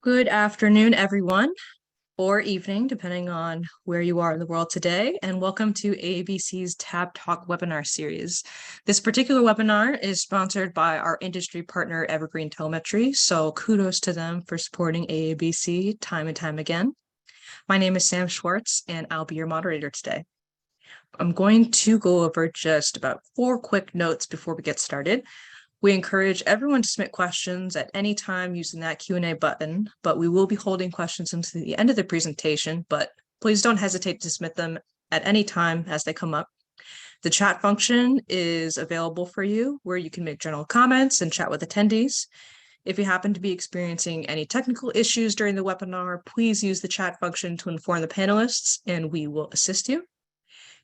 Good afternoon, everyone, or evening, depending on where you are in the world today, and welcome to AABC's Tab Talk webinar series. This particular webinar is sponsored by our industry partner, Evergreen Telemetry, so kudos to them for supporting AABC time and time again. My name is Sam Schwartz, and I'll be your moderator today. I'm going to go over just about 4 quick notes before we get started. We encourage everyone to submit questions at any time using that Q&A button, but we will be holding questions until the end of the presentation, but please don't hesitate to submit them at any time as they come up. The chat function is available for you where you can make general comments and chat with attendees. If you happen to be experiencing any technical issues during the webinar, please use the chat function to inform the panelists and we will assist you.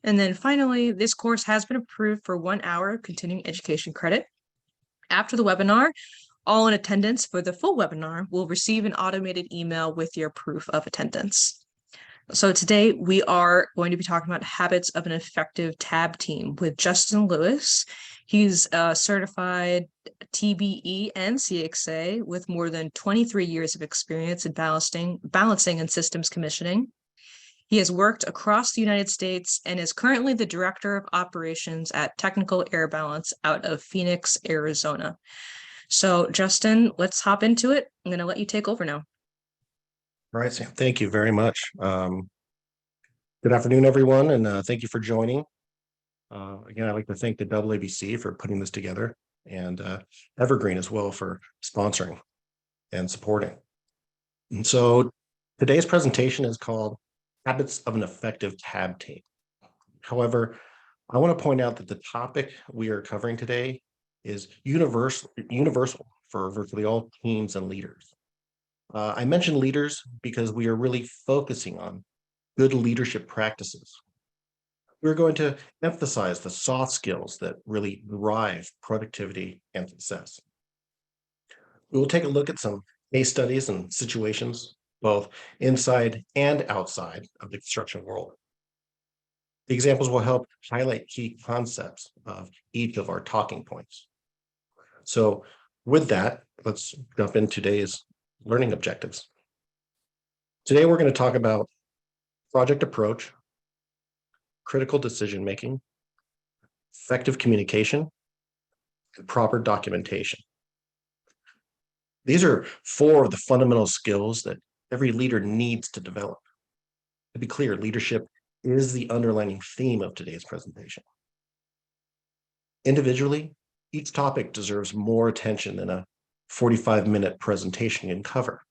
And then finally, this course has been approved for 1 hour continuing education credit. After the webinar, all in attendance for the full webinar will receive an automated email with your proof of attendance. So today we are going to be talking about habits of an effective TAB team with Justin Lewis. He's a certified TBE and CXA with more than 23 years of experience in balancing and systems commissioning. He has worked across the United States and is currently the Director of Operations at Technical Air Balance out of Phoenix, Arizona. So Justin, let's hop into it. I'm going to let you take over now. All right, Sam, thank you very much. Good afternoon, everyone, and thank you for joining. Again, I'd like to thank the AABC for putting this together and Evergreen as well for sponsoring and supporting. And so today's presentation is called Habits of an Effective TAB Team. However, I want to point out that the topic we are covering today is universal for virtually all teams and leaders. I mentioned leaders because we are really focusing on good leadership practices. We're going to emphasize the soft skills that really drive productivity and success. We will take a look at some case studies and situations both inside and outside of the construction world. The examples will help highlight key concepts of each of our talking points. So with that, let's jump into today's learning objectives. Today, we're going to talk about project approach, critical decision-making, effective communication, and proper documentation. These are 4 of the fundamental skills that every leader needs to develop. To be clear, leadership is the underlying theme of today's presentation. Individually, each topic deserves more attention than a 45-minute presentation can cover.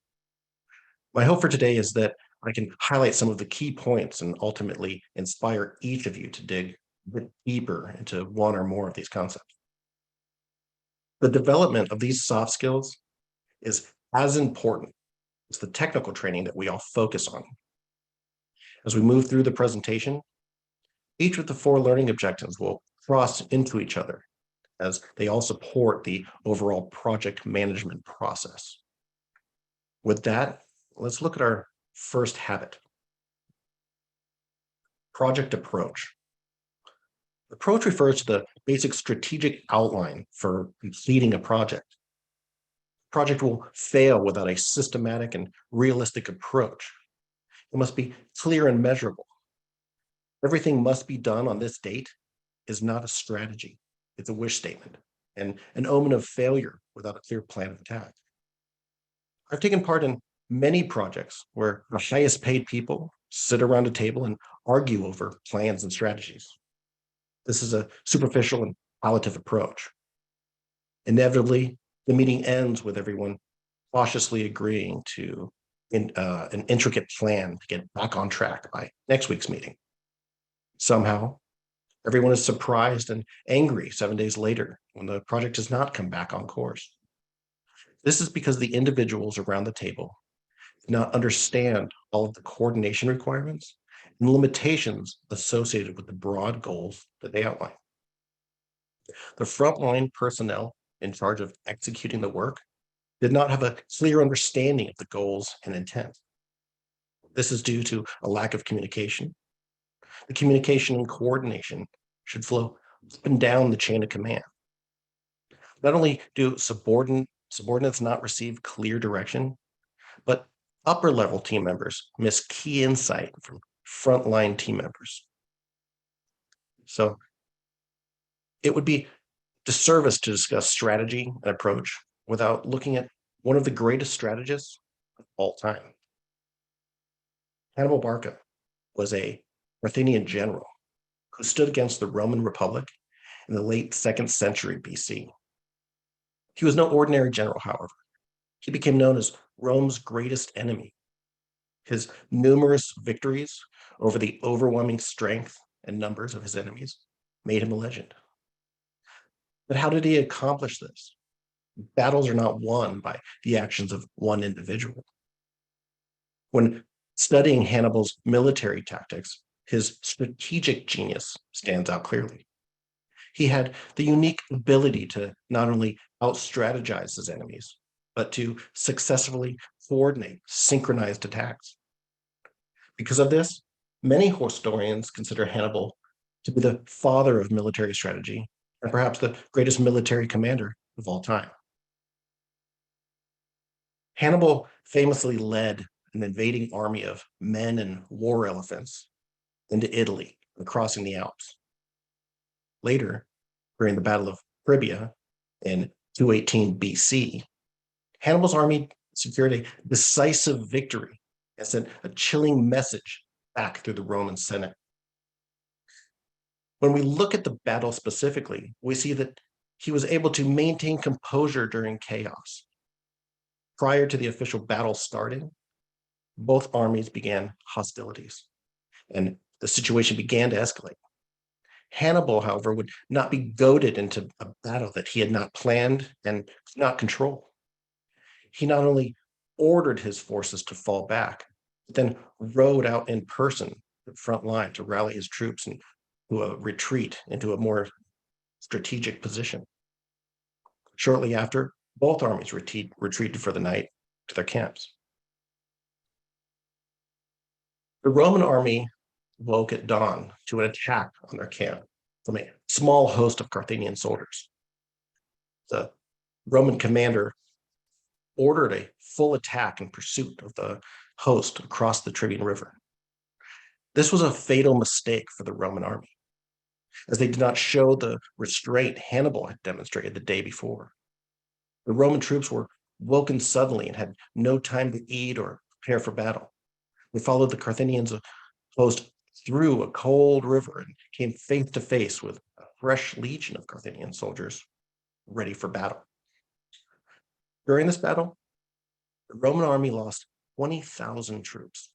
My hope for today is that I can highlight some of the key points and ultimately inspire each of you to dig a bit deeper into one or more of these concepts. The development of these soft skills is as important as the technical training that we all focus on. As we move through the presentation, each of the 4 learning objectives will cross into each other as they all support the overall project management process. With that, let's look at our first habit. Project approach. Approach refers to the basic strategic outline for completing a project. Project will fail without a systematic and realistic approach. It must be clear and measurable. Everything must be done on this date is not a strategy. It's a wish statement and an omen of failure without a clear plan of attack. I've taken part in many projects where the highest paid people sit around a table and argue over plans and strategies. This is a superficial and palliative approach. Inevitably, the meeting ends with everyone cautiously agreeing to an intricate plan to get back on track by next week's meeting. Somehow, everyone is surprised and angry 7 days later when the project does not come back on course. This is because the individuals around the table did not understand all of the coordination requirements and limitations associated with the broad goals that they outline. The frontline personnel in charge of executing the work did not have a clear understanding of the goals and intent. This is due to a lack of communication. The communication and coordination should flow up and down the chain of command. Not only do subordinates not receive clear direction, but upper level team members miss key insight from frontline team members. So it would be disservice to discuss strategy and approach without looking at one of the greatest strategists of all time. Hannibal Barca was a Carthaginian general who stood against the Roman Republic in the late 2nd century BC. He was no ordinary general, however. He became known as Rome's greatest enemy. His numerous victories over the overwhelming strength and numbers of his enemies made him a legend. But how did he accomplish this? Battles are not won by the actions of one individual. When studying Hannibal's military tactics, his strategic genius stands out clearly. He had the unique ability to not only out-strategize his enemies, but to successfully coordinate synchronized attacks. Because of this, many historians consider Hannibal to be the father of military strategy and perhaps the greatest military commander of all time. Hannibal famously led an invading army of men and war elephants into Italy and crossing the Alps. Later, during the Battle of Pribia in 218 BC, Hannibal's army secured a decisive victory and sent a chilling message back through the Roman Senate. When we look at the battle specifically, we see that he was able to maintain composure during chaos. Prior to the official battle starting, both armies began hostilities, and the situation began to escalate. Hannibal, however, would not be goaded into a battle that he had not planned and could not control. He not only ordered his forces to fall back, but then rode out in person to the front line to rally his troops and to a retreat into a more strategic position. Shortly after, both armies retreated for the night to their camps. The Roman army woke at dawn to an attack on their camp from a small host of Carthaginian soldiers. The Roman commander ordered a full attack in pursuit of the host across the Tribune River. This was a fatal mistake for the Roman army, as they did not show the restraint Hannibal had demonstrated the day before. The Roman troops were woken suddenly and had no time to eat or prepare for battle. They followed the Carthaginians host through a cold river and came face to face with a fresh legion of Carthaginian soldiers ready for battle. During this battle, the Roman army lost 20,000 troops,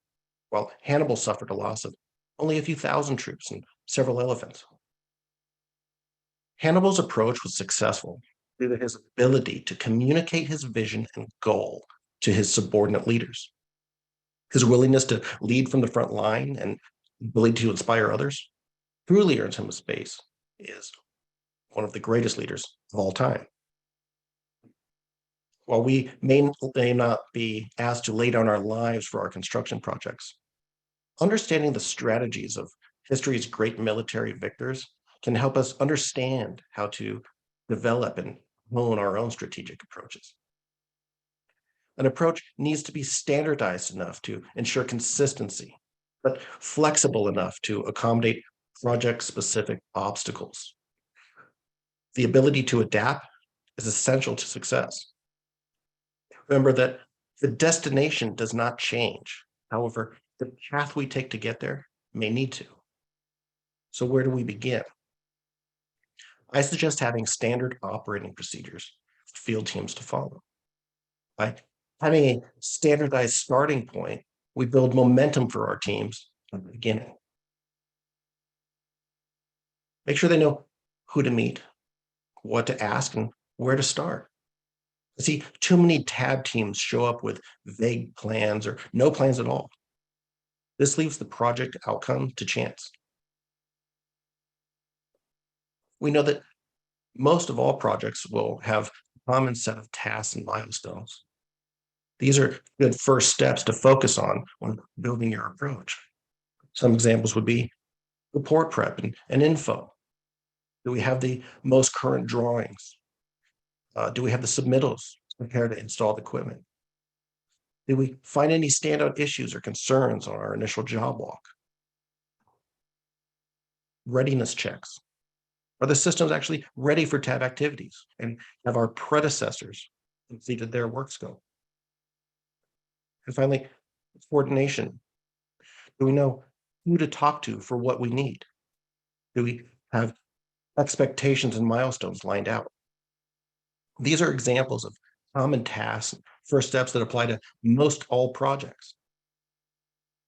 while Hannibal suffered a loss of only a few thousand troops and several elephants. Hannibal's approach was successful due to his ability to communicate his vision and goal to his subordinate leaders. His willingness to lead from the front line and ability to inspire others truly earns him a space as one of the greatest leaders of all time. While we may not be asked to lay down our lives for our construction projects, understanding the strategies of history's great military victors can help us understand how to develop and hone our own strategic approaches. An approach needs to be standardized enough to ensure consistency, but flexible enough to accommodate project-specific obstacles. The ability to adapt is essential to success. Remember that the destination does not change. However, the path we take to get there may need to. So where do we begin? I suggest having standard operating procedures for field teams to follow. By having a standardized starting point, we build momentum for our teams at the beginning. Make sure they know who to meet, what to ask, and where to start. See, too many tab teams show up with vague plans or no plans at all. This leaves the project outcome to chance. We know that most of all projects will have a common set of tasks and milestones. These are good first steps to focus on when building your approach. Some examples would be report prep and info. Do we have the most current drawings? Do we have the submittals prepared to install the equipment? Did we find any standout issues or concerns on our initial job walk? Readiness checks. Are the systems actually ready for tab activities? And have our predecessors completed their work scope? And finally, coordination. Do we know who to talk to for what we need? Do we have expectations and milestones lined out? These are examples of common tasks, first steps that apply to most all projects.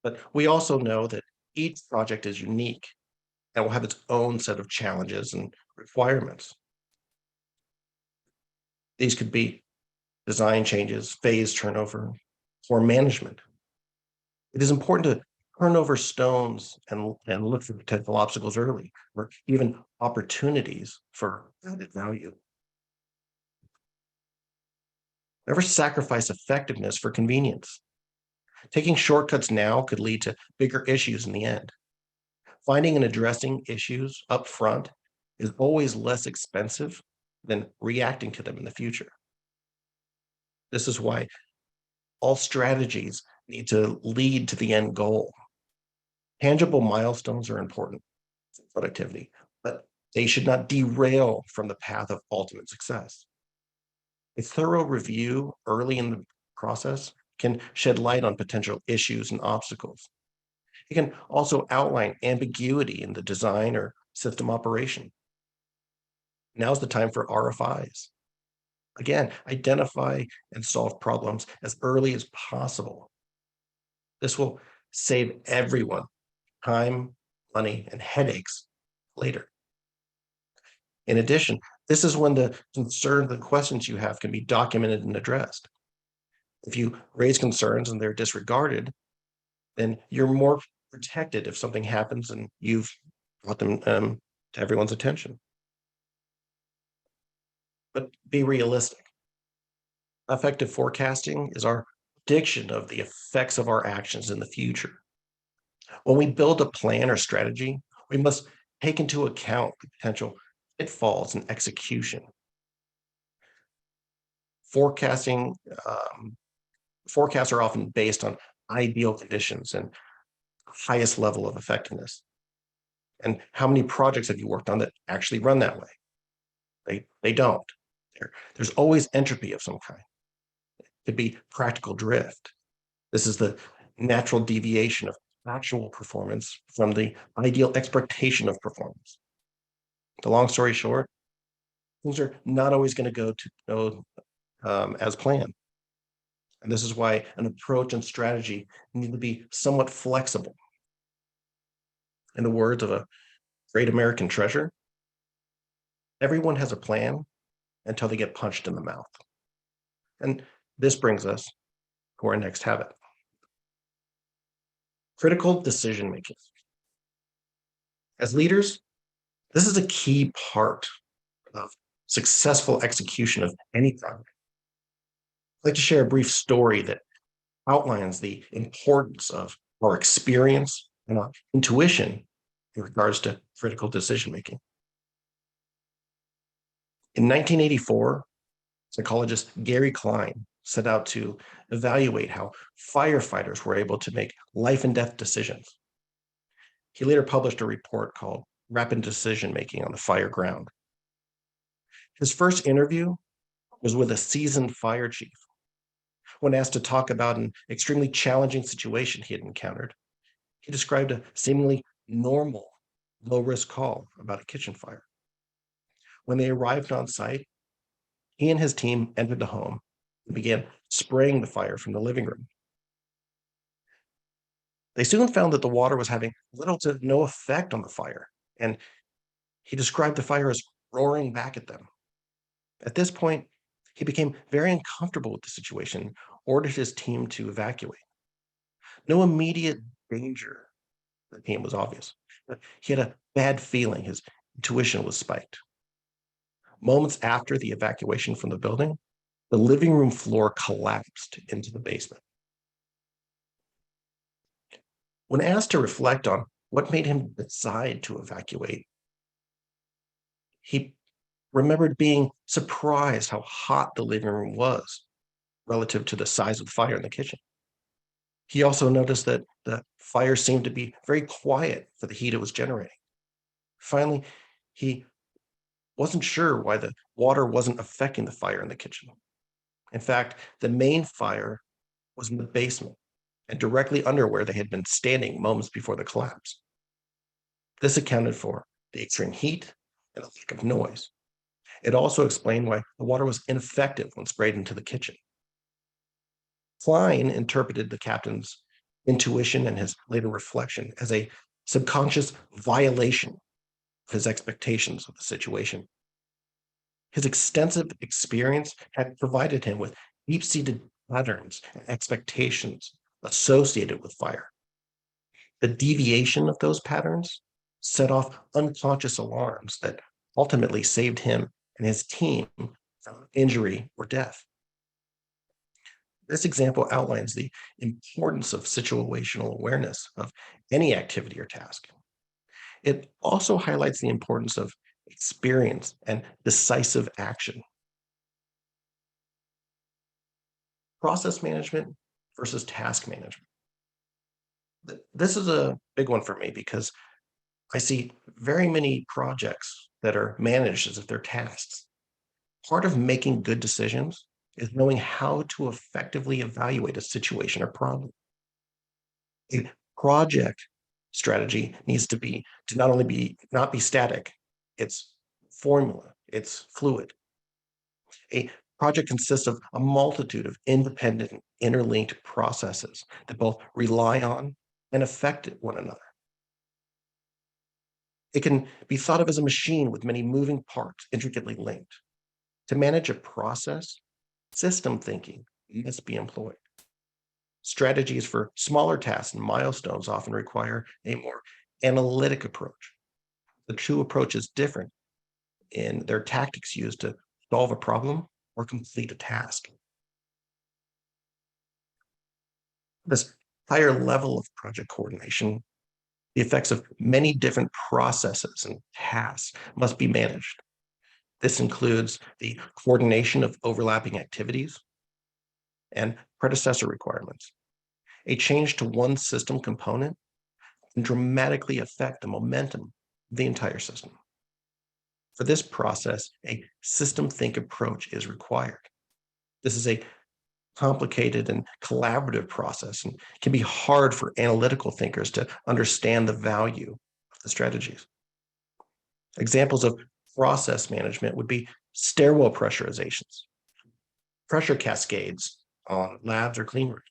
But we also know that each project is unique and will have its own set of challenges and requirements. These could be design changes, phase turnover, or management. It is important to turn over stones and look for potential obstacles early, or even opportunities for added value. Never sacrifice effectiveness for convenience. Taking shortcuts now could lead to bigger issues in the end. Finding and addressing issues up front is always less expensive than reacting to them in the future. This is why all strategies need to lead to the end goal. Tangible milestones are important for productivity, but they should not derail from the path of ultimate success. A thorough review early in the process can shed light on potential issues and obstacles. It can also outline ambiguity in the design or system operation. Now's the time for RFIs. Again, identify and solve problems as early as possible. This will save everyone time, money, and headaches later. In addition, this is when the concerns and questions you have can be documented and addressed. If you raise concerns and they're disregarded, then you're more protected if something happens and you've brought them to everyone's attention. But be realistic. Effective forecasting is our prediction of the effects of our actions in the future. When we build a plan or strategy, we must take into account the potential pitfalls and execution. Forecasting forecasts are often based on ideal conditions and highest level of effectiveness. And how many projects have you worked on that actually run that way? They don't. There's always entropy of some kind. It could be practical drift. This is the natural deviation of actual performance from the ideal expectation of performance. The long story short, things are not always going to go as planned. And this is why an approach and strategy need to be somewhat flexible. In the words of a great American treasure, everyone has a plan until they get punched in the mouth. And this brings us to our next habit. Critical decision making. As leaders, this is a key part of successful execution of any project. I'd like to share a brief story that outlines the importance of our experience and our intuition in regards to critical decision making. In 1984, psychologist Gary Klein set out to evaluate how firefighters were able to make life and death decisions. He later published a report called Rapid Decision Making on the Fire Ground. His first interview was with a seasoned fire chief. When asked to talk about an extremely challenging situation he had encountered, he described a seemingly normal, low-risk call about a kitchen fire. When they arrived on site, he and his team entered the home and began spraying the fire from the living room. They soon found that the water was having little to no effect on the fire, and he described the fire as roaring back at them. At this point, he became very uncomfortable with the situation, ordered his team to evacuate. No immediate danger to the team was obvious, but he had a bad feeling. His intuition was spiked. Moments after the evacuation from the building, the living room floor collapsed into the basement. When asked to reflect on what made him decide to evacuate, he remembered being surprised how hot the living room was relative to the size of the fire in the kitchen. He also noticed that the fire seemed to be very quiet for the heat it was generating. Finally, he wasn't sure why the water wasn't affecting the fire in the kitchen. In fact, the main fire was in the basement and directly under where they had been standing moments before the collapse. This accounted for the extreme heat and the lack of noise. It also explained why the water was ineffective when sprayed into the kitchen. Klein interpreted the captain's intuition and his later reflection as a subconscious violation of his expectations of the situation. His extensive experience had provided him with deep-seated patterns and expectations associated with fire. The deviation of those patterns set off unconscious alarms that ultimately saved him and his team from injury or death. This example outlines the importance of situational awareness of any activity or task. It also highlights the importance of experience and decisive action. Process management versus task management. This is a big one for me because I see very many projects that are managed as if they're tasks. Part of making good decisions is knowing how to effectively evaluate a situation or problem. A project strategy needs to not be static. It's formula, it's fluid. A project consists of a multitude of independent, interlinked processes that both rely on and affect one another. It can be thought of as a machine with many moving parts intricately linked. To manage a process, system thinking must be employed. Strategies for smaller tasks and milestones often require a more analytic approach. The two approaches differ in their tactics used to solve a problem or complete a task. This higher level of project coordination, the effects of many different processes and tasks must be managed. This includes the coordination of overlapping activities and predecessor requirements. A change to one system component can dramatically affect the momentum of the entire system. For this process, a system think approach is required. This is a complicated and collaborative process and can be hard for analytical thinkers to understand the value of the strategies. Examples of process management would be stairwell pressurizations, pressure cascades on labs or clean rooms,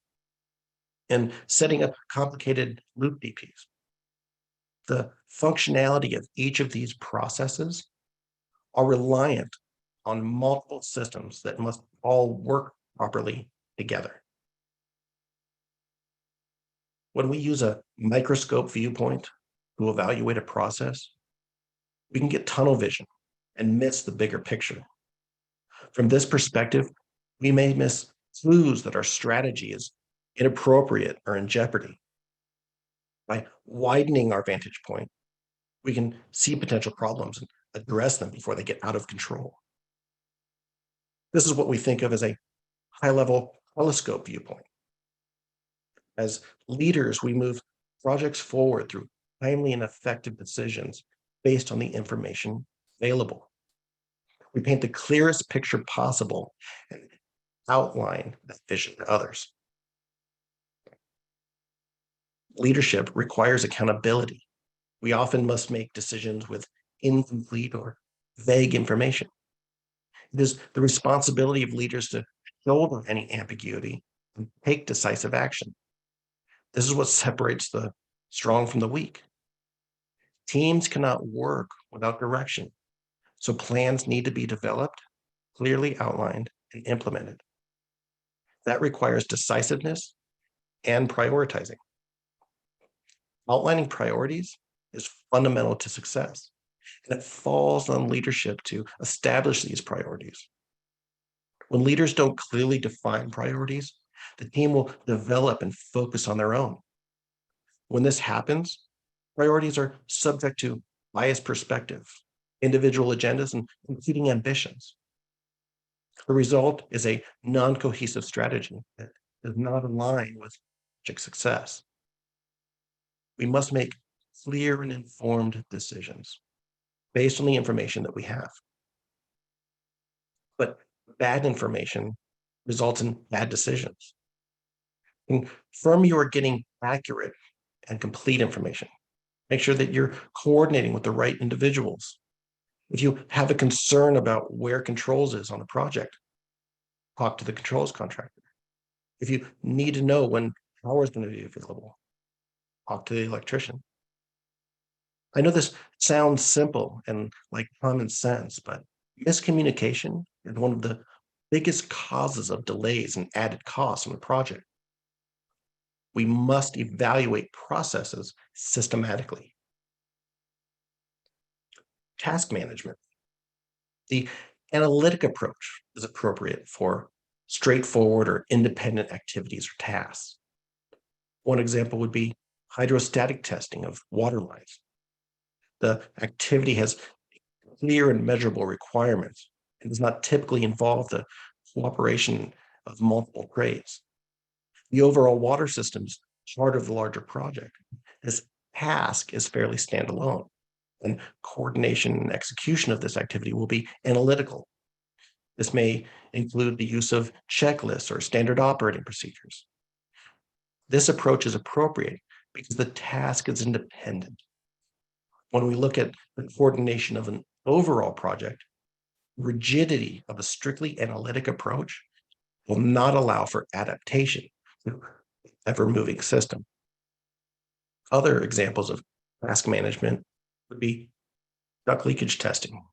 and setting up complicated loop DPs. The functionality of each of these processes are reliant on multiple systems that must all work properly together. When we use a microscope viewpoint to evaluate a process, we can get tunnel vision and miss the bigger picture. From this perspective, we may miss clues that our strategy is inappropriate or in jeopardy. By widening our vantage point, we can see potential problems and address them before they get out of control. This is what we think of as a high-level telescope viewpoint. As leaders, we move projects forward through timely and effective decisions based on the information available. We paint the clearest picture possible and outline that vision to others. Leadership requires accountability. We often must make decisions with incomplete or vague information. It is the responsibility of leaders to shoulder any ambiguity and take decisive action. This is what separates the strong from the weak. Teams cannot work without direction, so plans need to be developed, clearly outlined, and implemented. That requires decisiveness and prioritizing. Outlining priorities is fundamental to success, and it falls on leadership to establish these priorities. When leaders don't clearly define priorities, the team will develop and focus on their own. When this happens, priorities are subject to biased perspective, individual agendas, and competing ambitions. The result is a non-cohesive strategy that does not align with project success. We must make clear and informed decisions based on the information that we have. But bad information results in bad decisions. Confirm you are getting accurate and complete information. Make sure that you're coordinating with the right individuals. If you have a concern about where controls is on a project, talk to the controls contractor. If you need to know when power is going to be available, talk to the electrician. I know this sounds simple and like common sense, but miscommunication is one of the biggest causes of delays and added costs on the project. We must evaluate processes systematically. Task management. The analytic approach is appropriate for straightforward or independent activities or tasks. One example would be hydrostatic testing of water lines. The activity has clear and measurable requirements and does not typically involve the cooperation of multiple trades. The overall water system's part of the larger project. This task is fairly standalone, and coordination and execution of this activity will be analytical. This may include the use of checklists or standard operating procedures. This approach is appropriate because the task is independent. When we look at the coordination of an overall project, rigidity of a strictly analytic approach will not allow for adaptation to an ever-moving system. Other examples of task management would be duct leakage testing,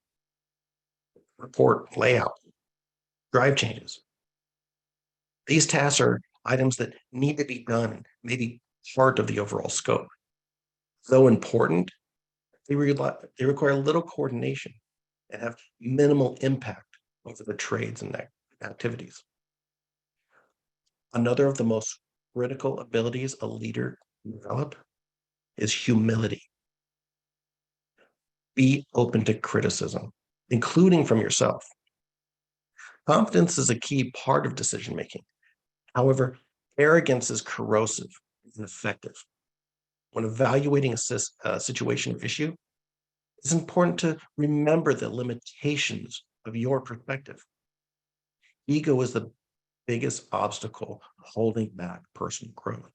report layout, drive changes. These tasks are items that need to be done and may be part of the overall scope. Though important, they require little coordination and have minimal impact over the trades and activities. Another of the most critical abilities a leader can develop is humility. Be open to criticism, including from yourself. Confidence is a key part of decision making. However, arrogance is corrosive and ineffective. When evaluating a situation or issue, it's important to remember the limitations of your perspective. Ego is the biggest obstacle holding back personal growth.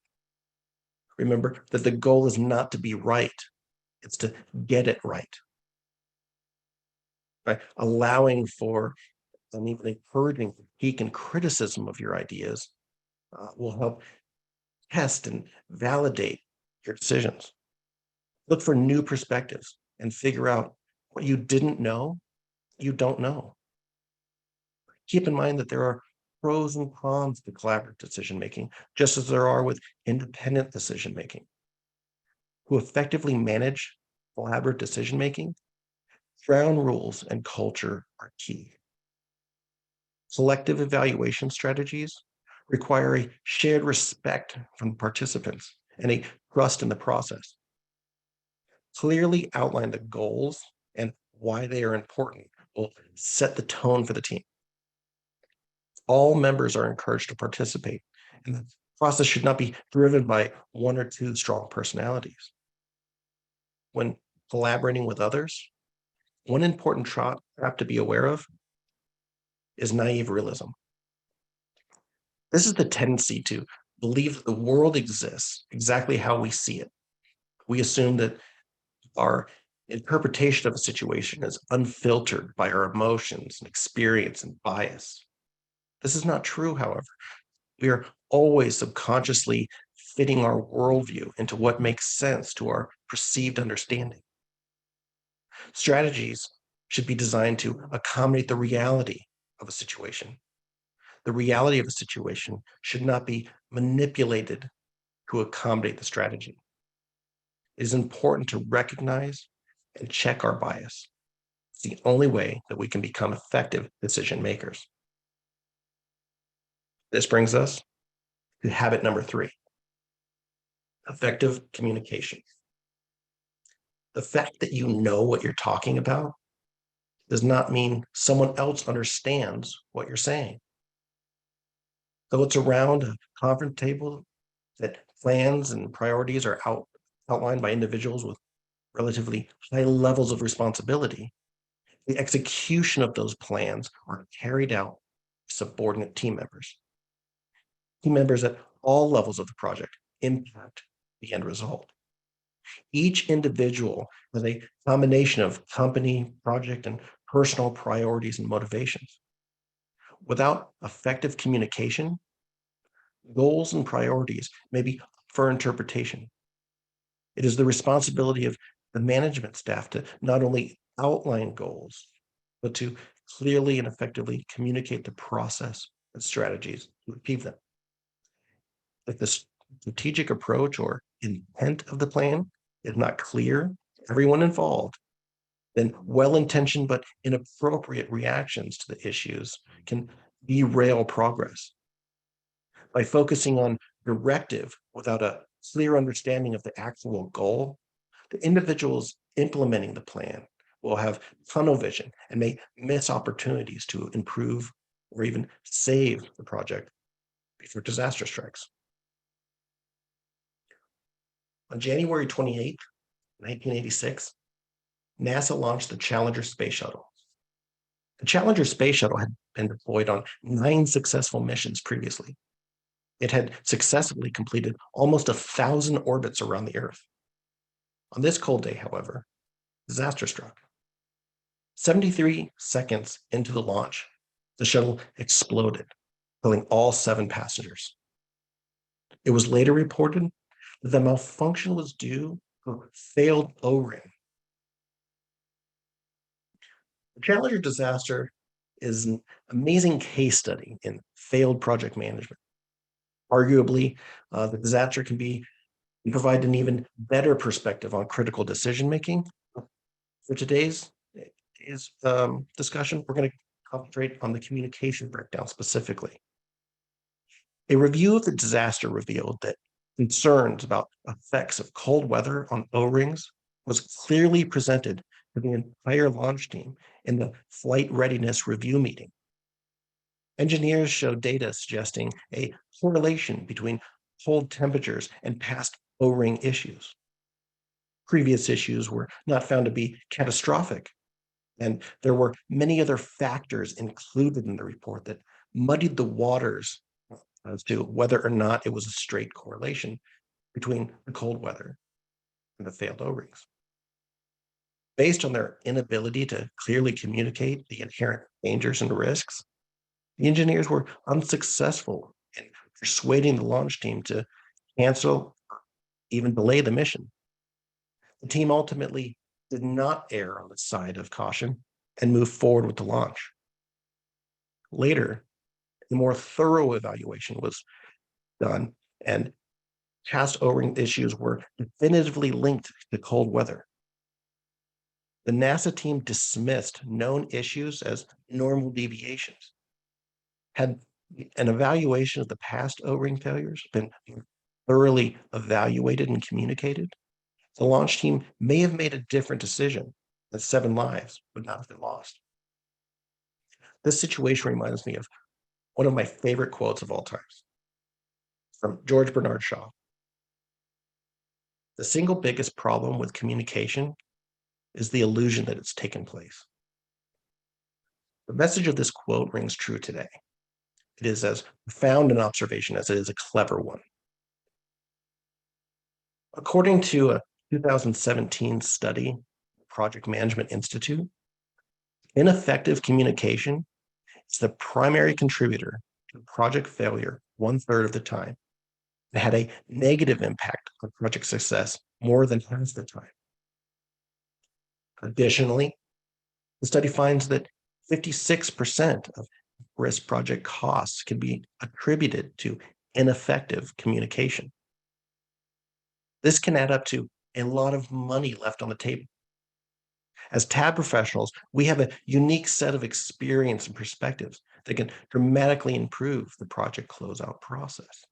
Remember that the goal is not to be right, it's to get it right. By allowing for and even encouraging critique and criticism of your ideas will help test and validate your decisions. Look for new perspectives and figure out what you didn't know, you don't know. Keep in mind that there are pros and cons to collaborative decision making, just as there are with independent decision making. To effectively manage collaborative decision making, ground rules and culture are key. Selective evaluation strategies require a shared respect from participants and a trust in the process. Clearly outline the goals and why they are important will set the tone for the team. All members are encouraged to participate, and the process should not be driven by one or two strong personalities. When collaborating with others, one important trap to be aware of is naive realism. This is the tendency to believe that the world exists exactly how we see it. We assume that our interpretation of a situation is unfiltered by our emotions and experience and bias. This is not true, however. We are always subconsciously fitting our worldview into what makes sense to our perceived understanding. Strategies should be designed to accommodate the reality of a situation. The reality of a situation should not be manipulated to accommodate the strategy. It is important to recognize and check our bias. It's the only way that we can become effective decision makers. This brings us to habit number 3, effective communication. The fact that you know what you're talking about does not mean someone else understands what you're saying. Though it's around a conference table, that plans and priorities are outlined by individuals with relatively high levels of responsibility, the execution of those plans are carried out by subordinate team members. Team members at all levels of the project impact the end result. Each individual has a combination of company, project, and personal priorities and motivations. Without effective communication, goals and priorities may be up for interpretation. It is the responsibility of the management staff to not only outline goals, but to clearly and effectively communicate the process and strategies to achieve them. If the strategic approach or intent of the plan is not clear to everyone involved, then well-intentioned but inappropriate reactions to the issues can derail progress. By focusing on directive without a clear understanding of the actual goal, the individuals implementing the plan will have tunnel vision and may miss opportunities to improve or even save the project before disaster strikes. On January 28, 1986, NASA launched the Challenger space shuttle. The Challenger space shuttle had been deployed on 9 successful missions previously. It had successfully completed almost 1,000 orbits around the Earth. On this cold day, however, disaster struck. 73 seconds into the launch, the shuttle exploded, killing all 7 passengers. It was later reported that the malfunction was due to a failed O-ring. The Challenger disaster is an amazing case study in failed project management. Arguably, the disaster can provide an even better perspective on critical decision-making. For today's discussion, we're going to concentrate on the communication breakdown specifically. A review of the disaster revealed that concerns about effects of cold weather on O-rings was clearly presented to the entire launch team in the flight readiness review meeting. Engineers showed data suggesting a correlation between cold temperatures and past O-ring issues. Previous issues were not found to be catastrophic, and there were many other factors included in the report that muddied the waters as to whether or not it was a straight correlation between the cold weather and the failed O-rings. Based on their inability to clearly communicate the inherent dangers and risks, the engineers were unsuccessful in persuading the launch team to cancel, even delay the mission. The team ultimately did not err on the side of caution and moved forward with the launch. Later, a more thorough evaluation was done, and past O-ring issues were definitively linked to cold weather. The NASA team dismissed known issues as normal deviations. Had an evaluation of the past O-ring failures been thoroughly evaluated and communicated, the launch team may have made a different decision, and 7 lives would not have been lost. This situation reminds me of one of my favorite quotes of all times from George Bernard Shaw. The single biggest problem with communication is the illusion that it's taken place. The message of this quote rings true today. It is as profound an observation as it is a clever one. According to a 2017 study, Project Management Institute, ineffective communication is the primary contributor to project failure 1/3 of the time. It had a negative impact on project success more than half the time. Additionally, the study finds that 56% of risk project costs can be attributed to ineffective communication. This can add up to a lot of money left on the table. As TAB professionals, we have a unique set of experience and perspectives that can dramatically improve the project closeout process.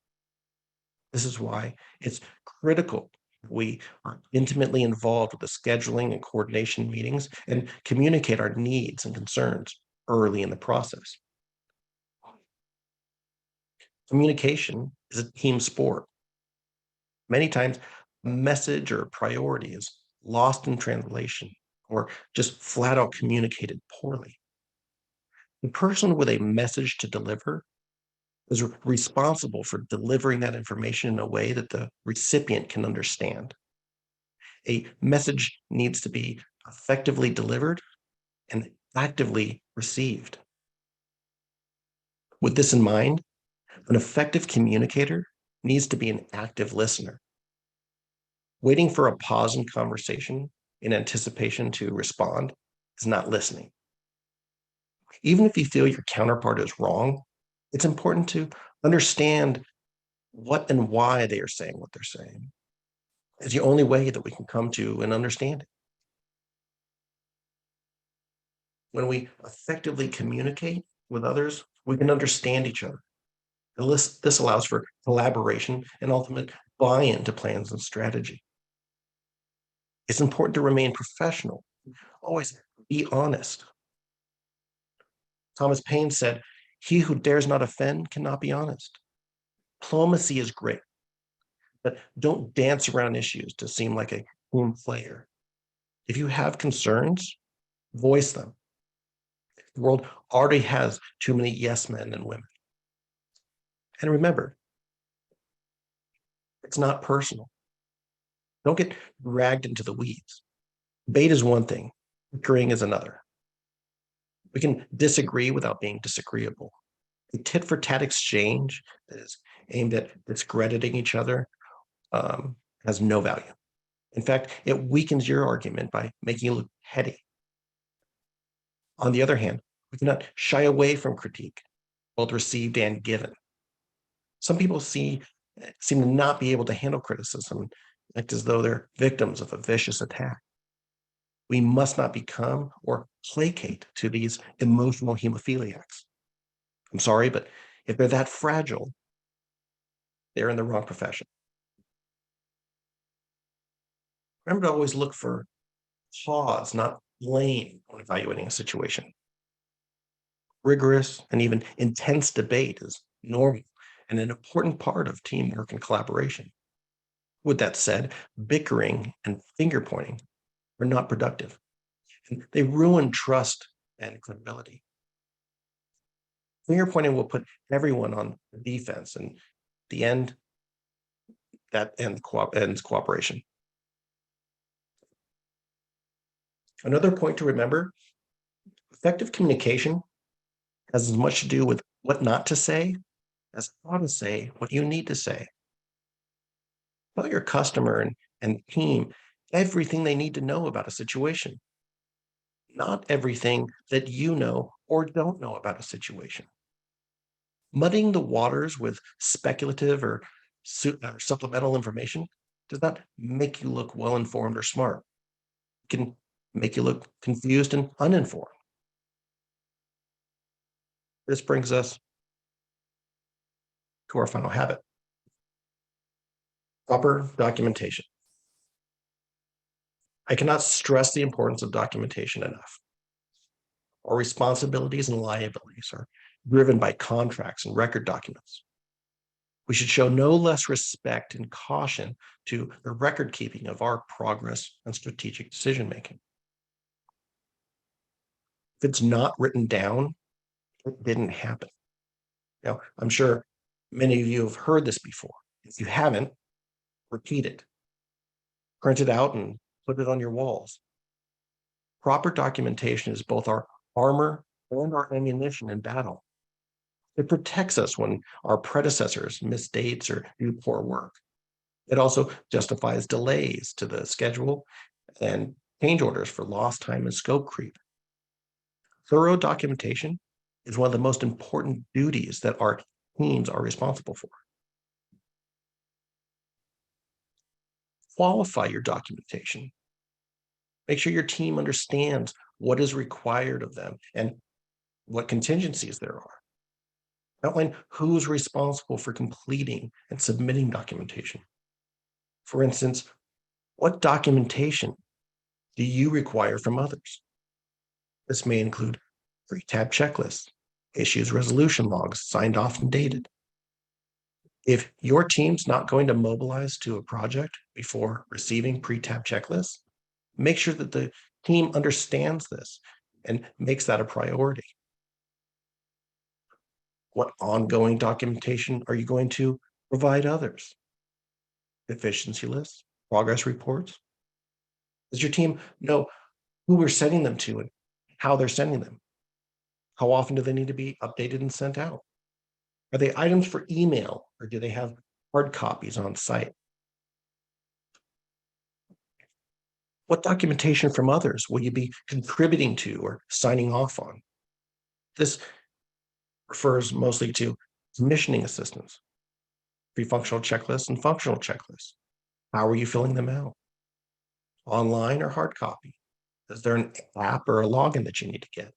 This is why it's critical we are intimately involved with the scheduling and coordination meetings and communicate our needs and concerns early in the process. Communication is a team sport. Many times, a message or priority is lost in translation or just flat out communicated poorly. The person with a message to deliver is responsible for delivering that information in a way that the recipient can understand. A message needs to be effectively delivered and actively received. With this in mind, an effective communicator needs to be an active listener. Waiting for a pause in conversation in anticipation to respond is not listening. Even if you feel your counterpart is wrong, it's important to understand what and why they are saying what they're saying. It's the only way that we can come to an understanding. When we effectively communicate with others, we can understand each other. This allows for collaboration and ultimate buy-in to plans and strategy. It's important to remain professional. Always be honest. Thomas Paine said, "He who dares not offend cannot be honest." Diplomacy is great, but don't dance around issues to seem like a team player. If you have concerns, voice them. The world already has too many yes men and women. And remember, it's not personal. Don't get dragged into the weeds. Debate is one thing, bickering is another. We can disagree without being disagreeable. A tit for tat exchange that is aimed at discrediting each other has no value. In fact, it weakens your argument by making you look petty. On the other hand, we cannot shy away from critique, both received and given. Some people seem to not be able to handle criticism, act as though they're victims of a vicious attack. We must not become or placate to these emotional hemophiliacs. I'm sorry, but if they're that fragile, they're in the wrong profession. Remember to always look for cause, not blame, when evaluating a situation. Rigorous and even intense debate is normal and an important part of teamwork and collaboration. With that said, bickering and finger pointing are not productive, and they ruin trust and credibility. Finger pointing will put everyone on the defense, and the end that ends cooperation. Another point to remember, effective communication has as much to do with what not to say as how to say what you need to say. Tell your customer and team everything they need to know about a situation, not everything that you know or don't know about a situation. Muddying the waters with speculative or supplemental information does not make you look well informed or smart. It can make you look confused and uninformed. This brings us to our final habit: proper documentation. I cannot stress the importance of documentation enough. Our responsibilities and liabilities are driven by contracts and record documents. We should show no less respect and caution to the record keeping of our progress and strategic decision making. If it's not written down, it didn't happen. Now, I'm sure many of you have heard this before. If you haven't, repeat it. Print it out and put it on your walls. Proper documentation is both our armor and our ammunition in battle. It protects us when our predecessors miss dates or do poor work. It also justifies delays to the schedule and change orders for lost time and scope creep. Thorough documentation is one of the most important duties that our teams are responsible for. Qualify your documentation. Make sure your team understands what is required of them and what contingencies there are. Outline who's responsible for completing and submitting documentation. For instance, what documentation do you require from others? This may include pre-tab checklists, issues resolution logs signed off and dated, If your team's not going to mobilize to a project before receiving pre-tab checklists, make sure that the team understands this and makes that a priority. What ongoing documentation are you going to provide others? Efficiency lists, progress reports? Does your team know who we're sending them to and how they're sending them? How often do they need to be updated and sent out? Are they items for email or do they have hard copies on site? What documentation from others will you be contributing to or signing off on? This refers mostly to commissioning assistance, pre-functional checklists and functional checklists. How are you filling them out? Online or hard copy? Is there an app or a login that you need to get?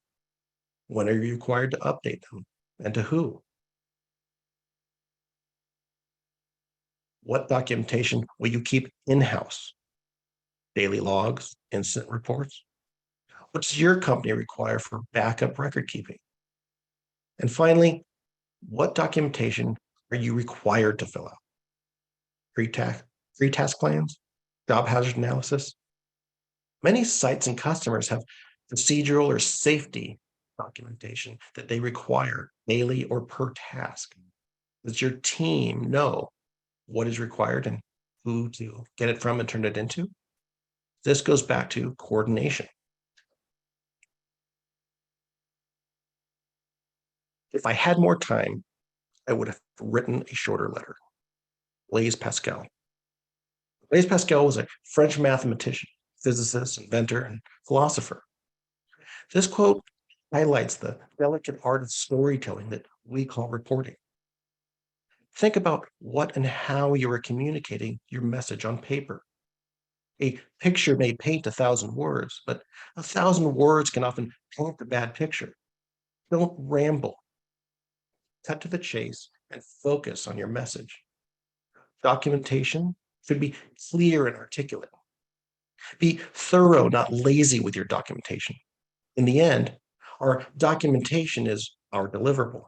When are you required to update them and to who? What documentation will you keep in-house? Daily logs, incident reports? What does your company require for backup record keeping? And finally, what documentation are you required to fill out? Pre-task plans, job hazard analysis? Many sites and customers have procedural or safety documentation that they require daily or per task. Does your team know what is required and who to get it from and turn it into? This goes back to coordination. If I had more time, I would have written a shorter letter. Blaise Pascal. Blaise Pascal was a French mathematician, physicist, inventor, and philosopher. This quote highlights the delicate art of storytelling that we call reporting. Think about what and how you are communicating your message on paper. A picture may paint 1,000 words, but 1,000 words can often paint a bad picture. Don't ramble. Cut to the chase and focus on your message. Documentation should be clear and articulate. Be thorough, not lazy with your documentation. In the end, our documentation is our deliverable.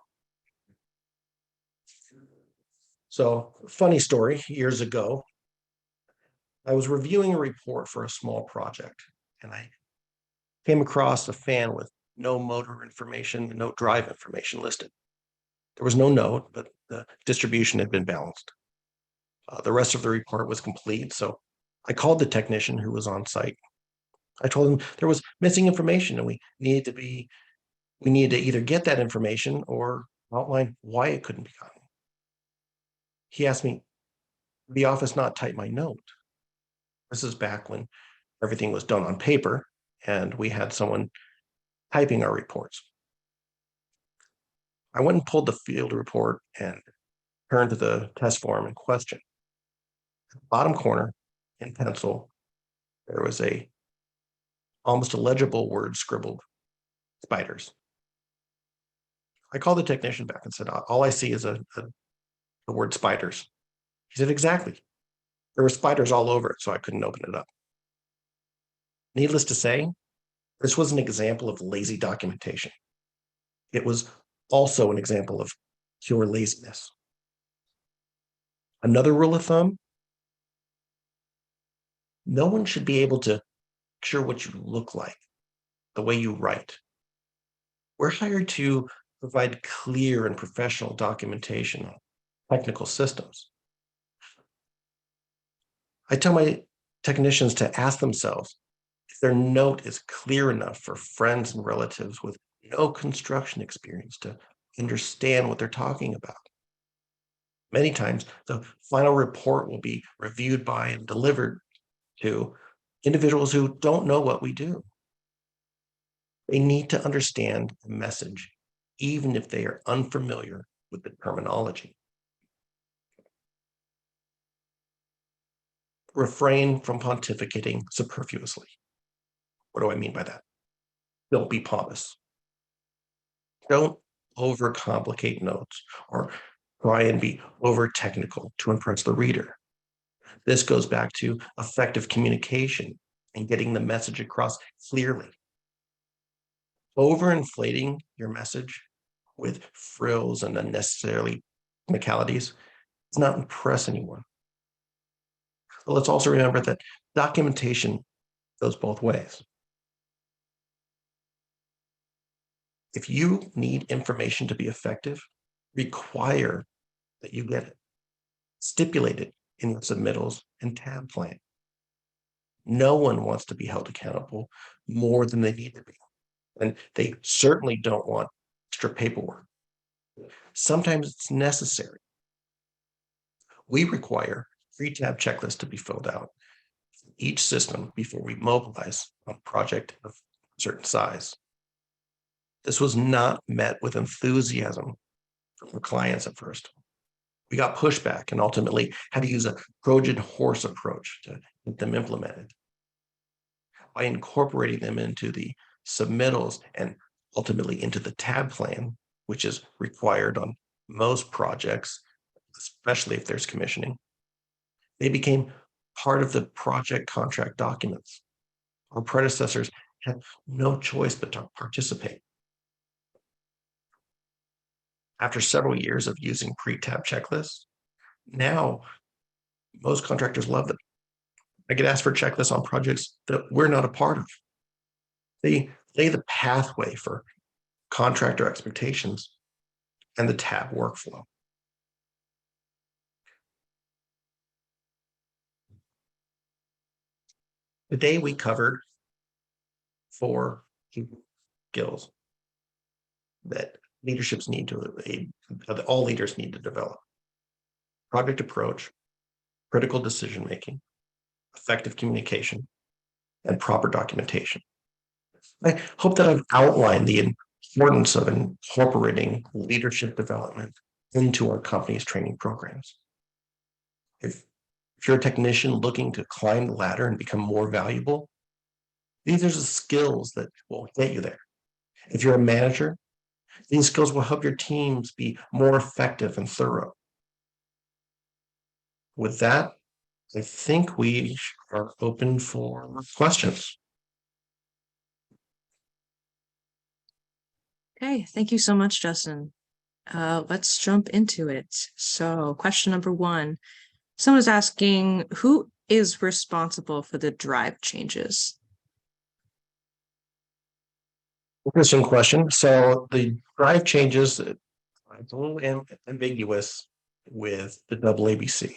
So, funny story, years ago, I was reviewing a report for a small project, and I came across a fan with no motor information, no drive information listed. There was no note, but the distribution had been balanced. The rest of the report was complete, so I called the technician who was on site. I told him there was missing information and we needed to either get that information or outline why it couldn't be gotten. He asked me, "Did the office not type my note?" This is back when everything was done on paper and we had someone typing our reports. I went and pulled the field report and turned to the test form in question. At the bottom corner in pencil, there was a almost illegible word scribbled, spiders. I called the technician back and said, all I see is the word spiders. He said, exactly. There were spiders all over it, so I couldn't open it up. Needless to say, this was an example of lazy documentation. It was also an example of pure laziness. Another rule of thumb, no one should be able to picture what you look like, the way you write. We're hired to provide clear and professional documentation on technical systems. I tell my technicians to ask themselves if their note is clear enough for friends and relatives with no construction experience to understand what they're talking about. Many times, the final report will be reviewed by and delivered to individuals who don't know what we do. They need to understand the message, even if they are unfamiliar with the terminology. Refrain from pontificating superfluously. What do I mean by that? Don't be pompous. Don't overcomplicate notes or try and be over technical to impress the reader. This goes back to effective communication and getting the message across clearly. Overinflating your message with frills and unnecessarily technicalities does not impress anyone. But let's also remember that documentation goes both ways. If you need information to be effective, require that you get it. Stipulate it in your submittals and tab plan. No one wants to be held accountable more than they need to be. And they certainly don't want extra paperwork. Sometimes it's necessary. We require pre-tab checklists to be filled out for each system before we mobilize a project of a certain size. This was not met with enthusiasm from clients at first. We got pushback and ultimately had to use a Trojan horse approach to get them implemented. By incorporating them into the submittals and ultimately into the tab plan, which is required on most projects, especially if there's commissioning, they became part of the project contract documents. Our predecessors had no choice but to participate. After several years of using pre-tab checklists, now most contractors love them. I get asked for checklists on projects that we're not a part of. They lay the pathway for contractor expectations and the tab workflow. Today we covered 4 skills that leaderships need to, all leaders need to develop: project approach, critical decision-making, effective communication, and proper documentation. I hope that I've outlined the importance of incorporating leadership development into our company's training programs. If you're a technician looking to climb the ladder and become more valuable, these are the skills that will get you there. If you're a manager, these skills will help your teams be more effective and thorough. With that, I think we are open for questions. Okay, thank you so much, Justin. Let's jump into it. So question number 1, someone's asking, who is responsible for the drive changes? Interesting question. So the drive changes, it's a little ambiguous with the AABC.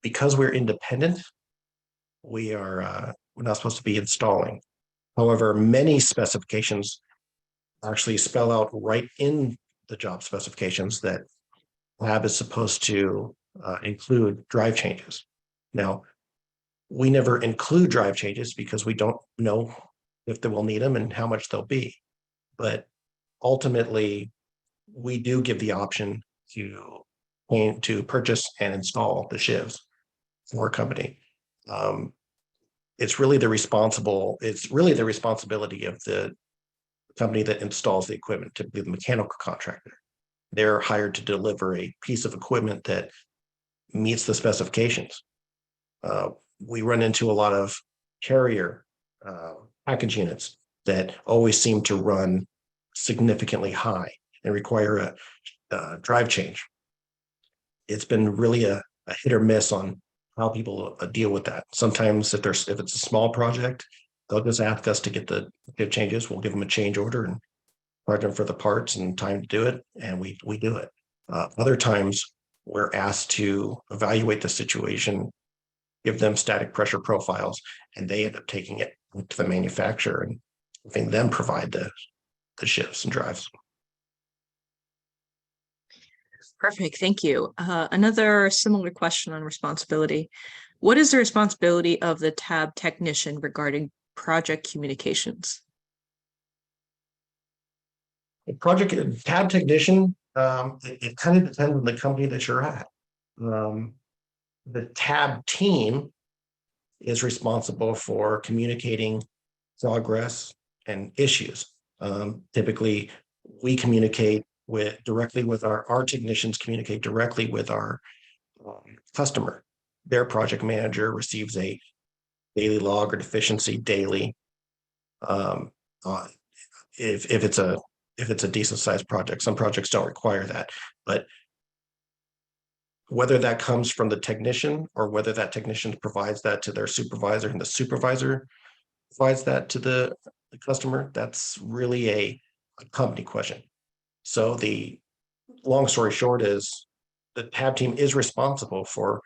Because we're independent, we're not supposed to be installing. However, many specifications actually spell out right in the job specifications that lab is supposed to include drive changes. Now, we never include drive changes because we don't know if they will need them and how much they'll be. But ultimately, we do give the option to purchase and install the shivs for a company. It's really the responsibility of the company that installs the equipment, typically the mechanical contractor. They're hired to deliver a piece of equipment that meets the specifications. We run into a lot of carrier package units that always seem to run significantly high and require a drive change. It's been really a hit or miss on how people deal with that. Sometimes if it's a small project, they'll just ask us to get changes. We'll give them a change order and charge them for the parts and time to do it, and we do it. Other times we're asked to evaluate the situation, give them static pressure profiles, and they end up taking it to the manufacturer and having them provide the shifts and drives. Perfect, thank you. Another similar question on responsibility. What is the responsibility of the tab technician regarding project communications? A project tab technician, it kind of depends on the company that you're at. The tab team is responsible for communicating progress and issues. Typically, we communicate directly with our technicians communicate directly with our customer. Their project manager receives a daily log or deficiency daily. If it's a if it's a decent sized project. Some projects don't require that, but whether that comes from the technician or whether that technician provides that to their supervisor and the supervisor provides that to the customer, that's really a company question. So the long story short is the tab team is responsible for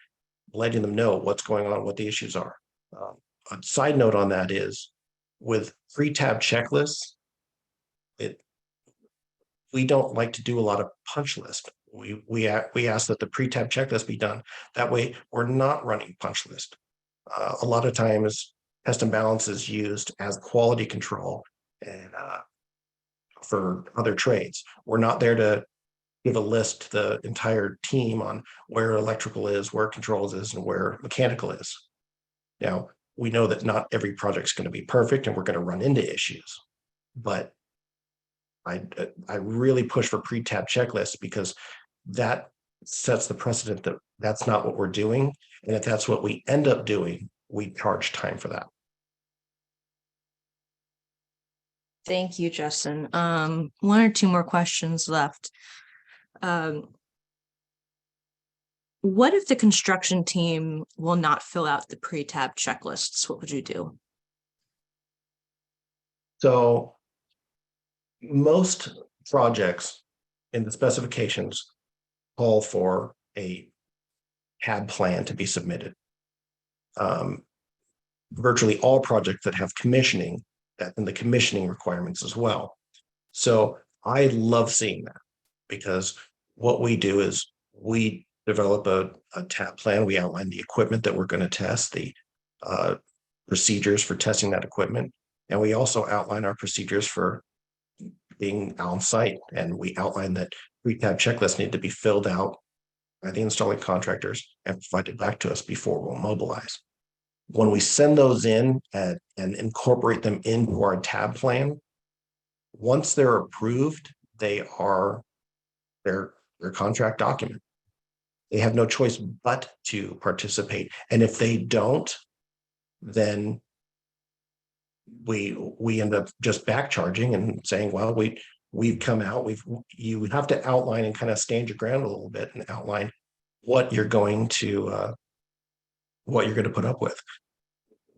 letting them know what's going on, what the issues are. A side note on that is with pre-tab checklists, we don't like to do a lot of punch list. We ask that the pre-tab checklist be done. That way, we're not running punch list. A lot of times, test and balance is used as quality control and for other trades. We're not there to give a list to the entire team on where electrical is, where controls is, and where mechanical is. Now, we know that not every project is going to be perfect and we're going to run into issues, but I really push for pre-tab checklists because that sets the precedent that that's not what we're doing. And if that's what we end up doing, we charge time for that. Thank you, Justin. One or two more questions left. What if the construction team will not fill out the pre-tab checklists? What would you do? So most projects in the specifications call for a tab plan to be submitted. Virtually all projects that have commissioning, that in the commissioning requirements as well. So I love seeing that because what we do is we develop a tab plan. We outline the equipment that we're going to test, the procedures for testing that equipment. And we also outline our procedures for being on site. And we outline that pre-tab checklists need to be filled out by the installing contractors and provided back to us before we'll mobilize. When we send those in and incorporate them into our tab plan, once they're approved, they are their contract document. They have no choice but to participate. And if they don't, then we end up just back charging and saying, well, we've come out, you have to outline and kind of stand your ground a little bit and outline what you're going to put up with.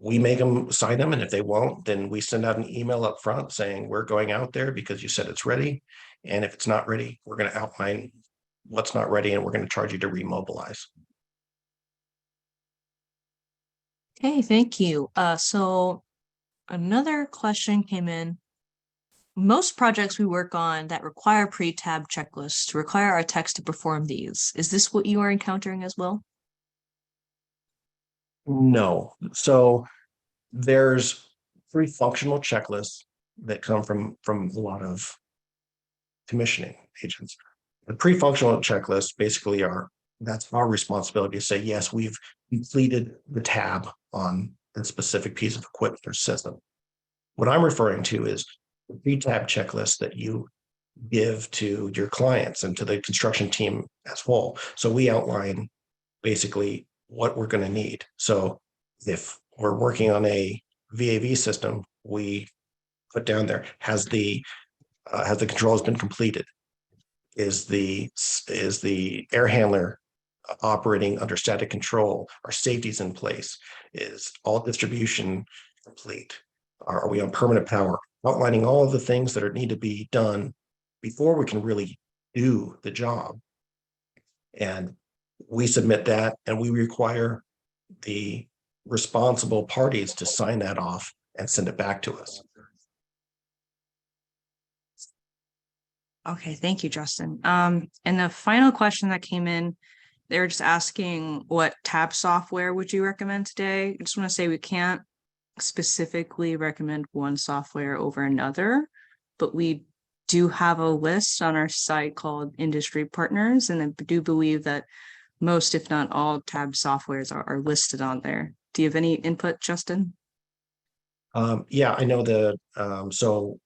We make them sign them, and if they won't, then we send out an email up front saying we're going out there because you said it's ready. And if it's not ready, we're going to outline what's not ready and we're going to charge you to remobilize. Okay, thank you. So another question came in. Most projects we work on that require pre-tab checklists require our techs to perform these. Is this what you are encountering as well? No. So there's 3 functional checklists that come from a lot of commissioning agents. The pre-functional checklists basically that's our responsibility to say, yes, we've completed the tab on a specific piece of equipment or system. What I'm referring to is the pre-tab checklist that you give to your clients and to the construction team as whole. So we outline basically what we're going to need. So if we're working on a VAV system, we put down there, has the controls been completed? Is the air handler operating under static control? Are safeties in place? Is all distribution complete? Are we on permanent power? Outlining all of the things that need to be done before we can really do the job. And we submit that, and we require the responsible parties to sign that off and send it back to us. Okay, thank you, Justin. And the final question that came in, they were just asking what tab software would you recommend today? I just want to say we can't specifically recommend one software over another, but we do have a list on our site called Industry Partners, and I do believe that most, if not all, tab softwares are listed on there. Do you have any input, Justin? Yeah, I know so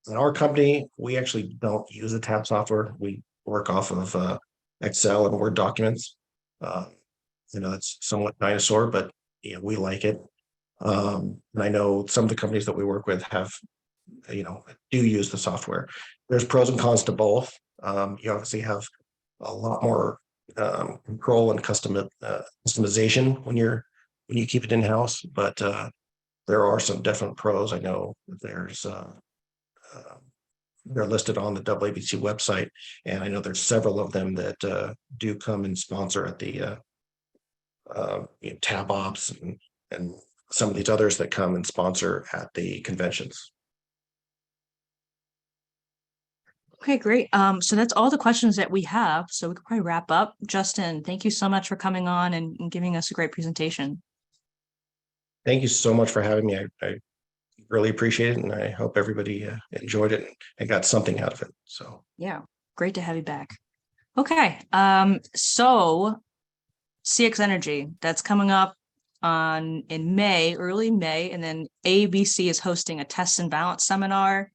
in our company, we actually don't use the tab software. We work off of Excel and Word documents. It's somewhat dinosaur, but we like it. And I know some of the companies that we work with have do use the software. There's pros and cons to both. You obviously have a lot more control and customization when you keep it in-house, but there are some definite pros. I know there's they're listed on the AABC website, and I know there's several of them that do come and sponsor at the tab ops and some of these others that come and sponsor at the conventions. Okay, great. So that's all the questions that we have. So we could probably wrap up. Justin, thank you so much for coming on and giving us a great presentation. Thank you so much for having me. I really appreciate it, and I hope everybody enjoyed it and got something out of it. So yeah, great to have you back. Okay, so CX Energy, that's coming up in May, early May, and then AABC is hosting a test and balance seminar,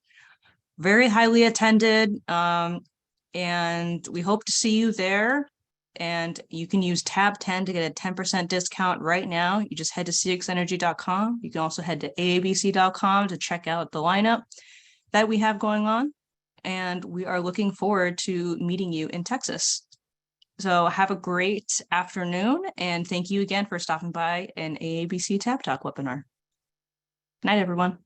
very highly attended, and we hope to see you there. And you can use tab 10 to get a 10% discount right now. You just head to cxenergy.com. You can also head to aabc.com to check out the lineup that we have going on. And we are looking forward to meeting you in Texas. So have a great afternoon, and thank you again for stopping by an AABC Tab Talk webinar. Good night, everyone.